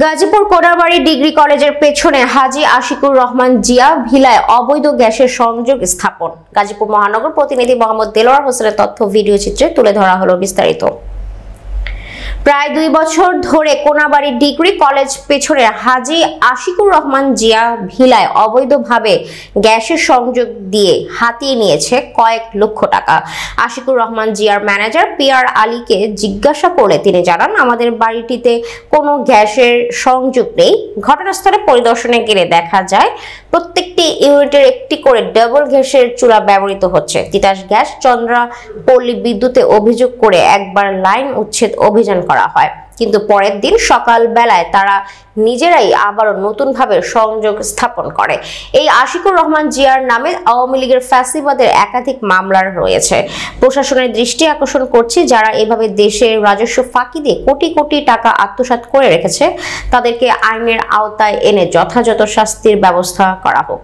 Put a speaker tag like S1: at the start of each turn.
S1: Gazipur Konabari degree কলেজের পেছনে হাজী আশিকুর রহমান জিয়া ভিলায় অবৈধ গ্যাসের সংযোগ স্থাপন। গাজীপুর মহানগর প্রতিনিধি মোহাম্মদ দেলোয়ার হোসেনের তথ্য ভিডিও চিত্রে তুলে ধরা হলো বিস্তারিত। প্রায় 2 বছর ধরে কোনাবাড়ী ডিগ্রি কলেজ পেছনে হাজী আশিকুর রহমান জিয়া ভিলায় অবৈধভাবে গ্যাসের সংযোগ দিয়ে হাতিয়ে নিয়েছে কয়েক লক্ষ টাকা। আশিকুর রহমান জিয়ার ম্যানেজার পিআর আলীকে জিজ্ঞাসা করলে তিনি জানান, আমাদের বাড়িটিতে কোনো গ্যাসের সংযোগ নেই। ঘটনাস্থলে পরিদর্শনে গেলে দেখা যায় প্রত্যেকটি ইউনিটের একটি করে ডাবল গ্যাসের চুলা ব্যবহৃত হচ্ছে। তিতাস গ্যাস চন্দ্রাপল্লী বিদ্যুতে অভিযোগ করে একবার লাইন উচ্ছেদ অভিযান করা হয়, কিন্তু পরের দিন সকাল বেলায় তারা নিজেরাই আবারও নতুনভাবে সংযোগ স্থাপন করে। এই আশিকুর রহমান জিয়ার নামে আওয়ামী লীগের ফ্যাসিবাদের একাধিক মামলা রয়েছে। প্রশাসনের দৃষ্টি আকর্ষণ করছি, যারা এভাবে দেশের রাজস্ব ফাঁকি দিয়ে কোটি কোটি টাকা আত্মসাৎ করে রেখেছে তাদেরকে আইনের আওতায় এনে যথাযথ শাস্তির ব্যবস্থা করা হোক।